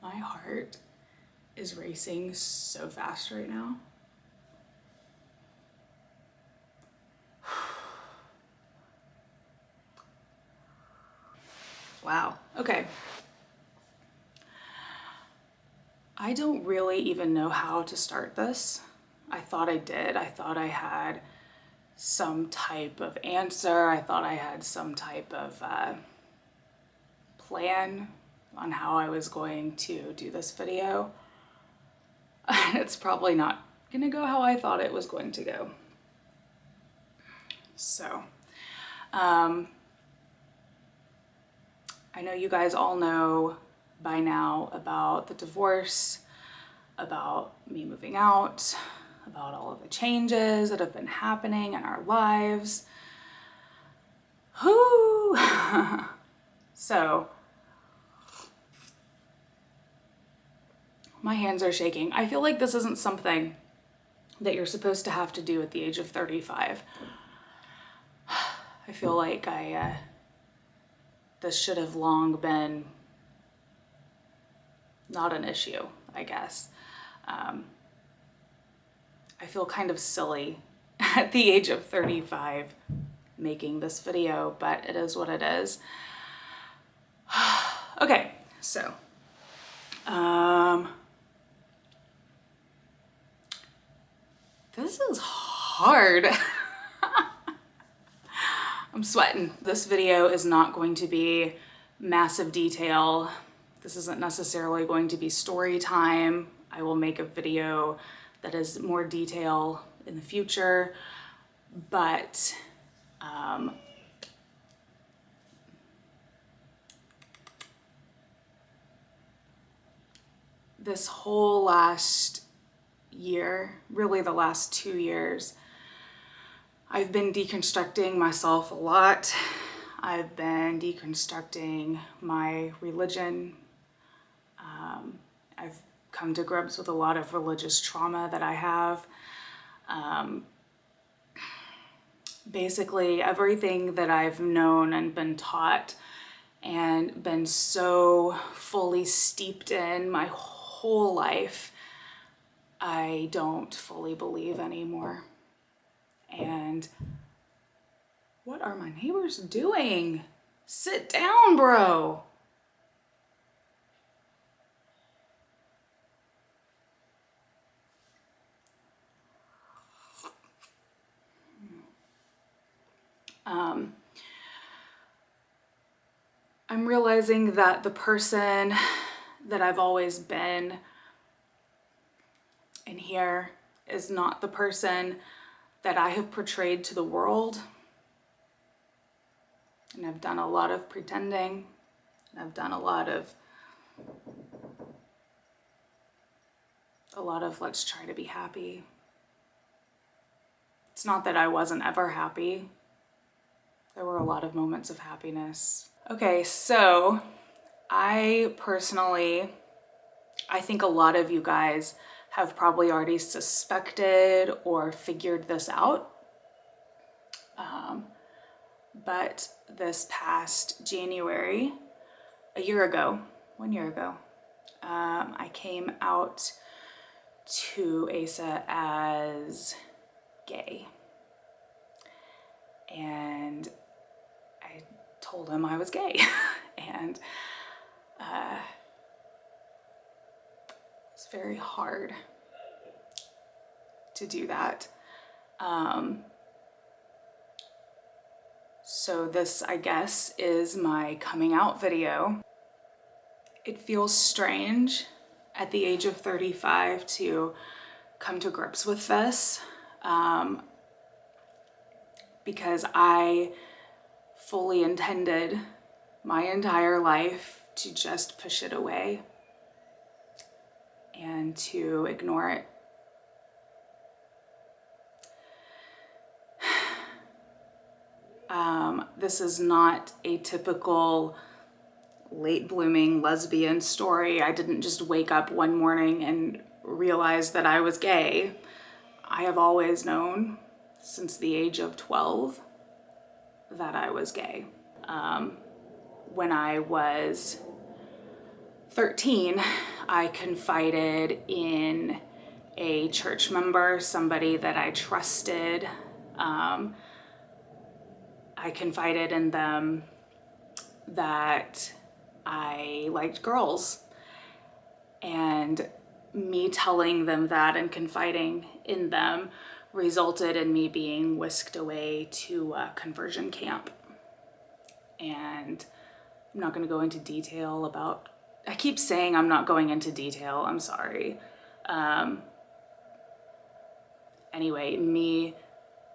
My heart is racing so fast right now. Wow, okay. I don't really even know how to start this. I thought I did. I thought I had some type of answer. I thought I had some type of plan on how I was going to do this video. It's probably not gonna go how I thought it was going to go. So, I know you guys all know by now about the divorce, about me moving out, about all of the changes that have been happening in our lives. Whoo! So, my hands are shaking. I feel like this isn't something that you're supposed to have to do at the age of 35. I feel like this should have long been not an issue, I guess. I feel kind of silly at the age of 35 making this video, but it is what it is. Okay, so, this is hard. I'm sweating. This video is not going to be massive detail. This isn't necessarily going to be story time. I will make a video that is more detail in the future, but this whole last year, really the last 2 years, I've been deconstructing myself a lot. I've been deconstructing my religion. I've come to grips with a lot of religious trauma that I have. Basically, everything that I've known and been taught and been so fully steeped in my whole life, I don't fully believe anymore. And what are my neighbors doing? Sit down, bro. I'm realizing that the person that I've always been in here is not the person that I have portrayed to the world. And I've done a lot of pretending. And I've done a lot of let's try to be happy. It's not that I wasn't ever happy. There were a lot of moments of happiness. Okay, so I think a lot of you guys have probably already suspected or figured this out. But this past January, 1 year ago, I came out to Asa as gay. And I told him I was gay. And it's very hard to do that. So this, I guess, is my coming out video. It feels strange at the age of 35 to come to grips with this, because I fully intended my entire life to just push it away and to ignore it. This is not a typical late blooming lesbian story. I didn't just wake up one morning and realize that I was gay. I have always known since the age of 12 that I was gay. When I was 13, I confided in a church member, somebody that I trusted. I confided in them that I liked girls. And me telling them that and confiding in them resulted in me being whisked away to a conversion camp. And I'm not going to go into detail about, I keep saying I'm not going into detail, I'm sorry. Anyway, me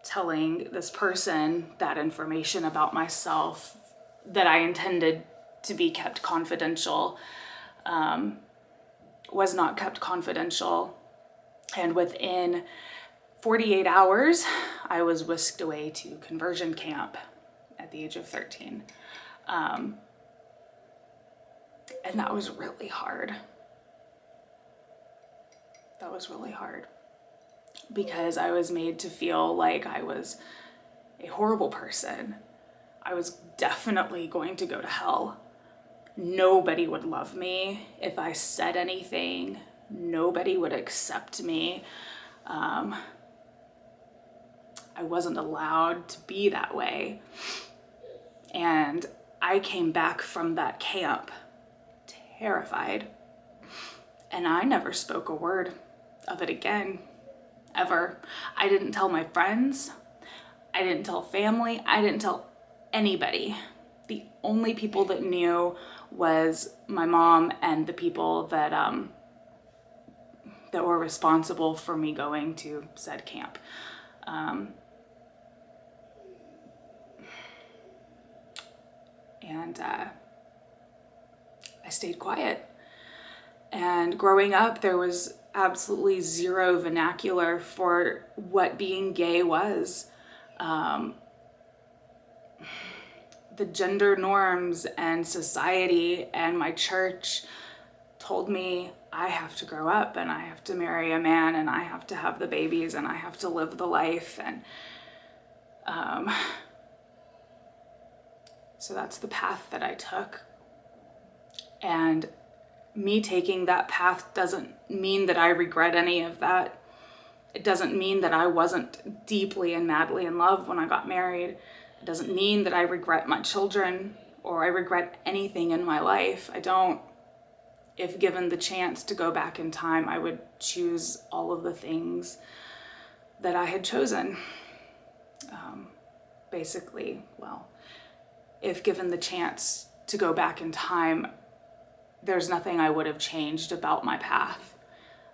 telling this person that information about myself that I intended to be kept confidential was not kept confidential. And within 48 hours, I was whisked away to conversion camp at the age of 13. And that was really hard. That was really hard because I was made to feel like I was a horrible person. I was definitely going to go to hell. Nobody would love me if I said anything. Nobody would accept me. I wasn't allowed to be that way. And I came back from that camp terrified. And I never spoke a word of it again, ever. I didn't tell my friends. I didn't tell family. I didn't tell anybody. The only people that knew was my mom and the people that that were responsible for me going to said camp. I stayed quiet. And growing up, there was absolutely zero vernacular for what being gay was. The gender norms and society and my church told me I have to grow up and I have to marry a man and I have to have the babies and I have to live the life. And so that's the path that I took. And me taking that path doesn't mean that I regret any of that. It doesn't mean that I wasn't deeply and madly in love when I got married. It doesn't mean that I regret my children or I regret anything in my life. I don't. If given the chance to go back in time, I would choose all of the things that I had chosen. Basically, well, if given the chance to go back in time, there's nothing I would have changed about my path.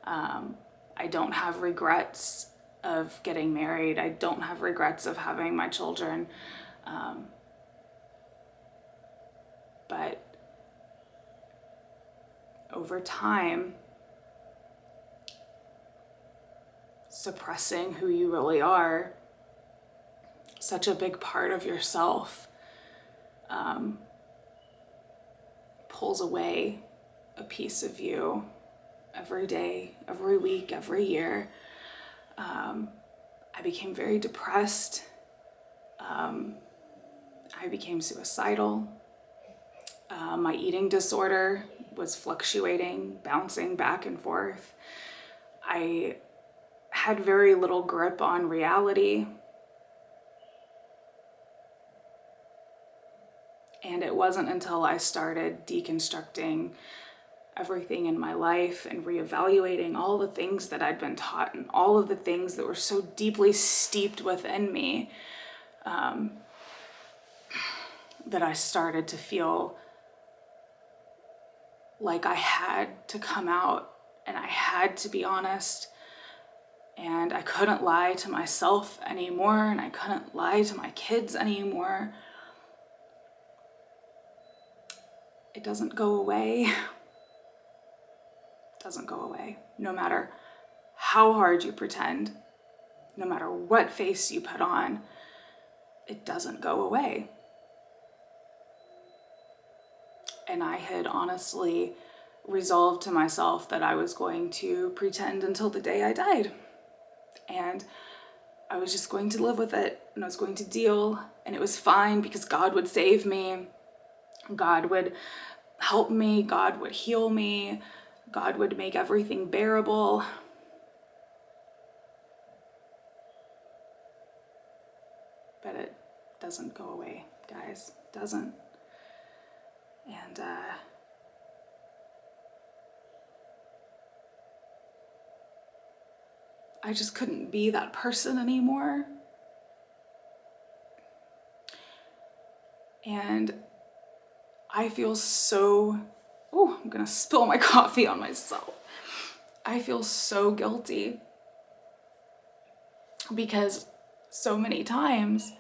I don't have regrets of getting married. I don't have regrets of having my children. But over time, suppressing who you really are, such a big part of yourself, pulls away a piece of you every day, every week, every year. I became very depressed. I became suicidal. My eating disorder was fluctuating, bouncing back and forth. I had very little grip on reality. And it wasn't until I started deconstructing everything in my life and reevaluating all the things that I'd been taught and all of the things that were so deeply steeped within me, that I started to feel like I had to come out and I had to be honest, and I couldn't lie to myself anymore and I couldn't lie to my kids anymore. It doesn't go away. It doesn't go away. No matter how hard you pretend, no matter what face you put on, it doesn't go away. And I had honestly resolved to myself that I was going to pretend until the day I died. And I was just going to live with it, and I was going to deal, and it was fine because God would save me. God would help me. God would heal me. God would make everything bearable. But it doesn't go away, guys. It doesn't. And I just couldn't be that person anymore. And I feel so, oh, I'm gonna spill my coffee on myself. I feel so guilty because so many times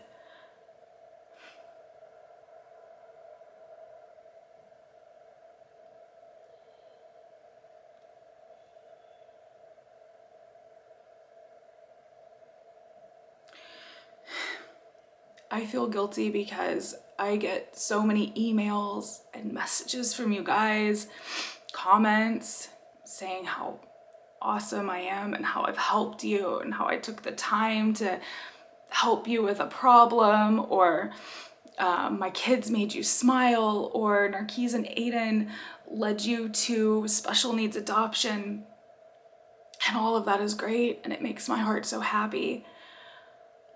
I feel guilty because I get so many emails and messages from you guys, comments saying how awesome I am and how I've helped you and how I took the time to help you with a problem, or my kids made you smile, or Narkis and Aiden led you to special needs adoption. And all of that is great and it makes my heart so happy.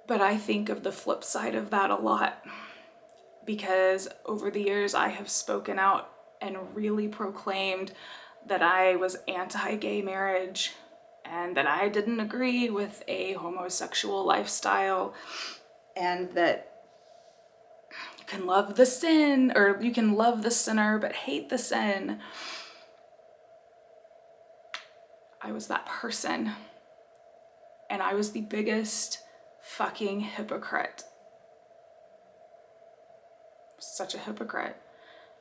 But I think of the flip side of that a lot, because over the years I have spoken out and really proclaimed that I was anti-gay marriage and that I didn't agree with a homosexual lifestyle, and that you can love the sin, or you can love the sinner but hate the sin. I was that person, and I was the biggest fucking hypocrite. Such a hypocrite.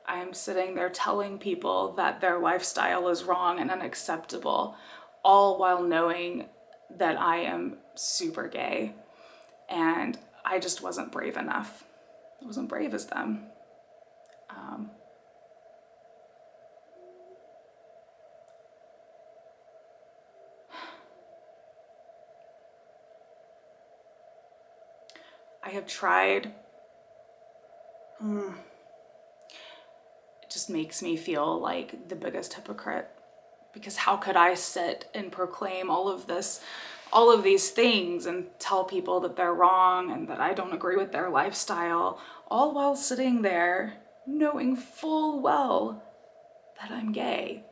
I'm sitting there telling people that their lifestyle is wrong and unacceptable, all while knowing that I am super gay. And I just wasn't brave enough. I wasn't brave as them. I have tried. It just makes me feel like the biggest hypocrite, because how could I sit and proclaim all of these things and tell people that they're wrong and that I don't agree with their lifestyle, all while sitting there knowing full well that I'm gay.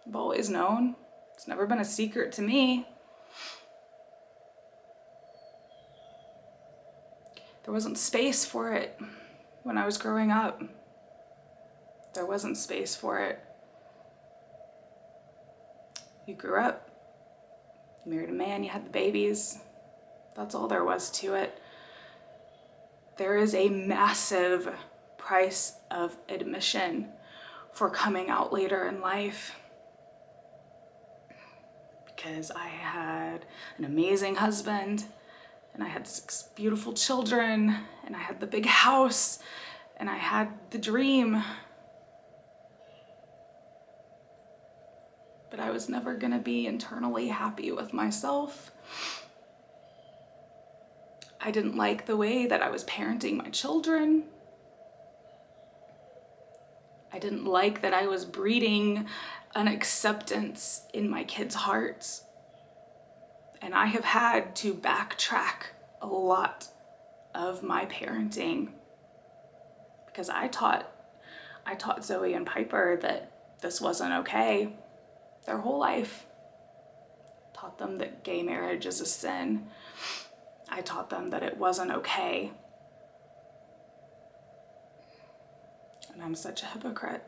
I've always known. It's never been a secret to me. There wasn't space for it when I was growing up. There wasn't space for it. You grew up, you married a man, you had the babies. That's all there was to it. There is a massive price of admission for coming out later in life. Because I had an amazing husband, and I had 6 beautiful children, and I had the big house, and I had the dream. But I was never gonna be internally happy with myself. I didn't like the way that I was parenting my children. I didn't like that I was breeding unacceptance in my kids' hearts. And I have had to backtrack a lot of my parenting, because I taught Zoe and Piper that this wasn't okay their whole life. Taught them that gay marriage is a sin. I taught them that it wasn't okay. And I'm such a hypocrite.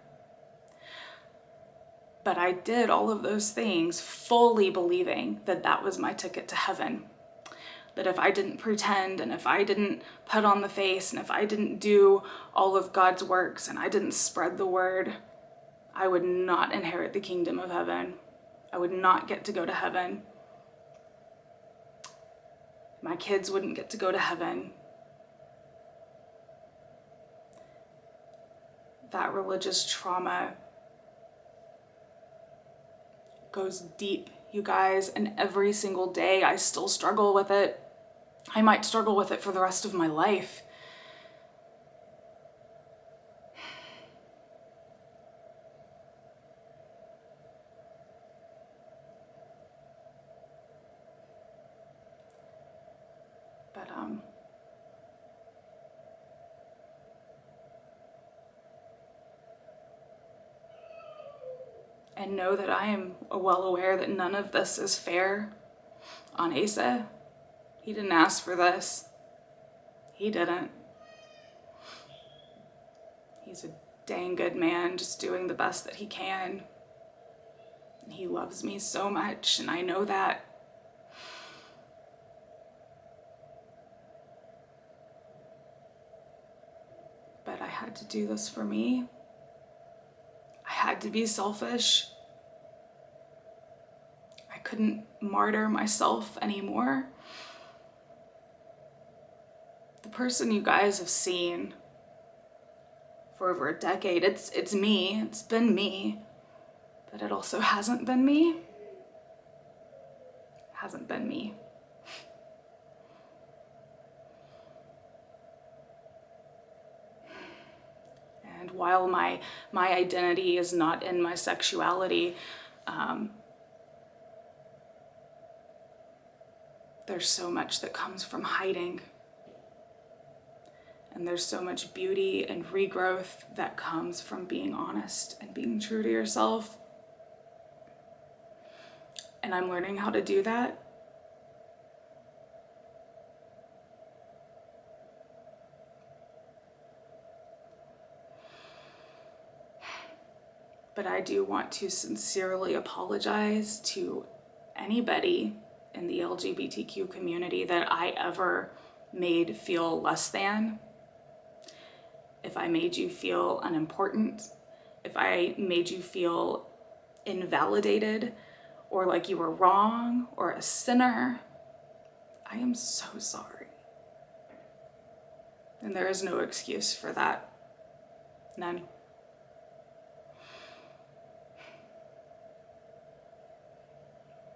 But I did all of those things fully believing that that was my ticket to heaven. That if I didn't pretend, and if I didn't put on the face, and if I didn't do all of God's works, and I didn't spread the word, I would not inherit the kingdom of heaven. I would not get to go to heaven. My kids wouldn't get to go to heaven. That religious trauma goes deep, you guys, and every single day I still struggle with it. I might struggle with it for the rest of my life. and know that I am well aware that none of this is fair on Asa. He didn't ask for this. He didn't. He's a dang good man, just doing the best that he can. He loves me so much, and I know that. But I had to do this for me. I had to be selfish. I couldn't martyr myself anymore. The person you guys have seen for over a decade, it's me. It's been me. But it also hasn't been me. It hasn't been me. And while my identity is not in my sexuality, there's so much that comes from hiding. And there's so much beauty and regrowth that comes from being honest and being true to yourself. And I'm learning how to do that. But I do want to sincerely apologize to anybody in the LGBTQ community that I ever made feel less than. If I made you feel unimportant, if I made you feel invalidated or like you were wrong or a sinner, I am so sorry. And there is no excuse for that. None.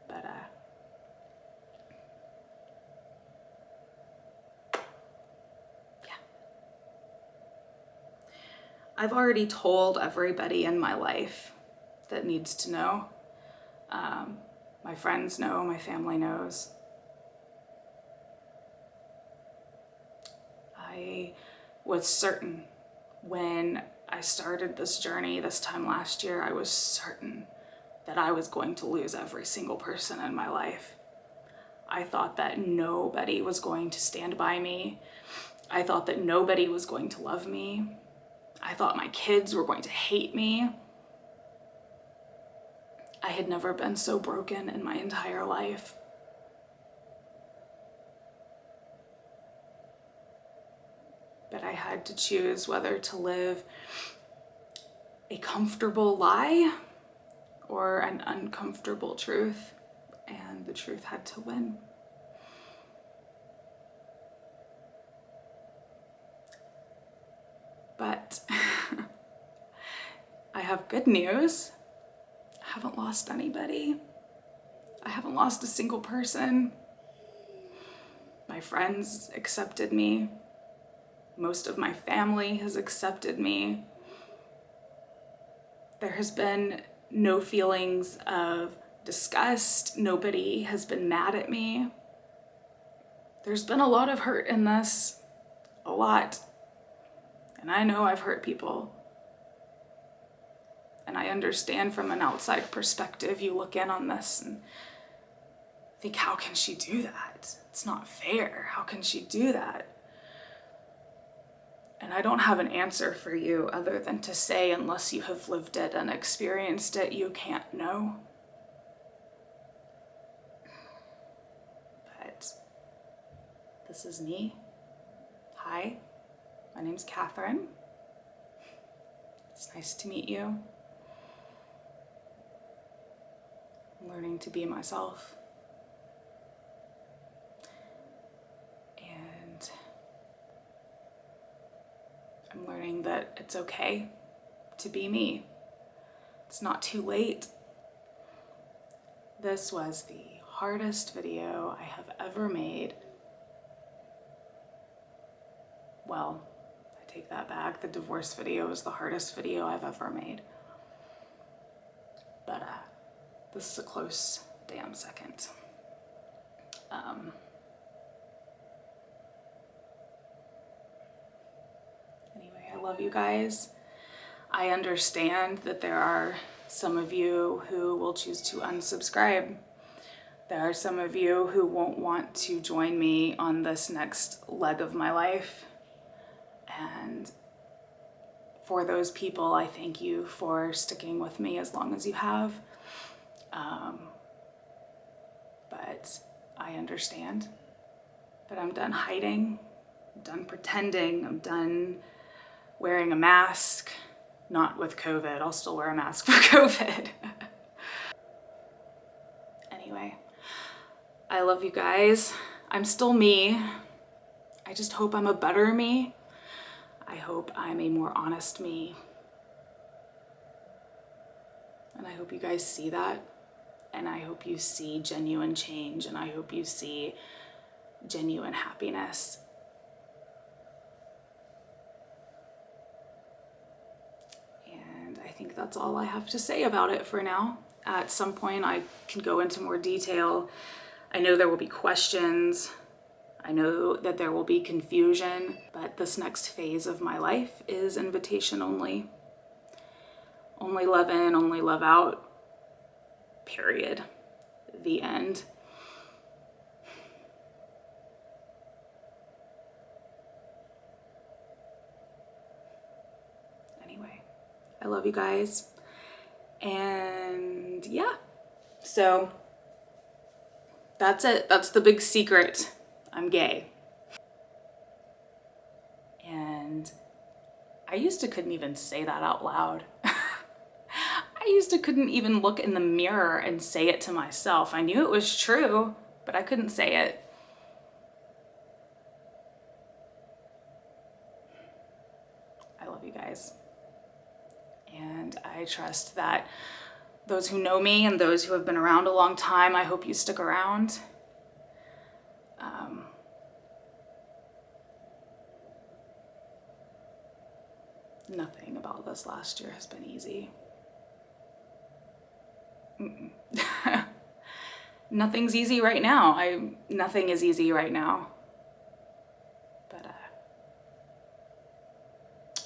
But I've already told everybody in my life that needs to know. My friends know, my family knows. I was certain when I started this journey this time last year, I was certain that I was going to lose every single person in my life. I thought that nobody was going to stand by me. I thought that nobody was going to love me. I thought my kids were going to hate me. I had never been so broken in my entire life. But I had to choose whether to live a comfortable lie or an uncomfortable truth, and the truth had to win. But I have good news. I haven't lost anybody. I haven't lost a single person. My friends accepted me. Most of my family has accepted me. There has been no feelings of disgust. Nobody has been mad at me. There's been a lot of hurt in this, a lot. And I know I've hurt people. And I understand from an outside perspective, you look in on this and think, how can she do that? It's not fair. How can she do that? And I don't have an answer for you other than to say, unless you have lived it and experienced it, you can't know. But this is me. Hi, my name's Catherine. It's nice to meet you. I'm learning to be myself. And I'm learning that it's okay to be me. It's not too late. This was the hardest video I have ever made. Well, I take that back. The divorce video was the hardest video I've ever made. But this is a close damn second. Anyway, I love you guys. I understand that there are some of you who will choose to unsubscribe. There are some of you who won't want to join me on this next leg of my life. And for those people, I thank you for sticking with me as long as you have. But I understand. But I'm done hiding. I'm done pretending. I'm done wearing a mask. Not with COVID. I'll still wear a mask for COVID. Anyway, I love you guys. I'm still me. I just hope I'm a better me. I hope I'm a more honest me. And I hope you guys see that. And I hope you see genuine change. And I hope you see genuine happiness. And I think that's all I have to say about it for now. At some point I can go into more detail. I know there will be questions. I know that there will be confusion, but this next phase of my life is invitation only. Only love in, only love out, period. The end. Anyway, I love you guys. And yeah, so that's it. That's the big secret. I'm gay. And I used to couldn't even say that out loud. I used to couldn't even look in the mirror and say it to myself. I knew it was true, but I couldn't say it. I love you guys. And I trust that those who know me and those who have been around a long time, I hope you stick around. Nothing about this last year has been easy. Nothing's easy right now. Nothing is easy right now. But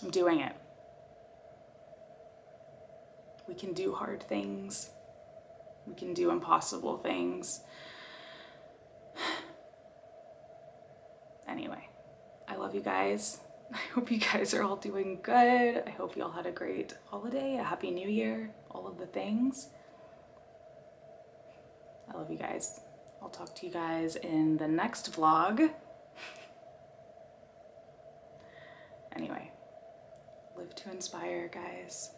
I'm doing it. We can do hard things. We can do impossible things. Anyway, I love you guys. I hope you guys are all doing good. I hope you all had a great holiday, a happy new year, all of the things. I love you guys. I'll talk to you guys in the next vlog. Anyway, live to inspire, guys.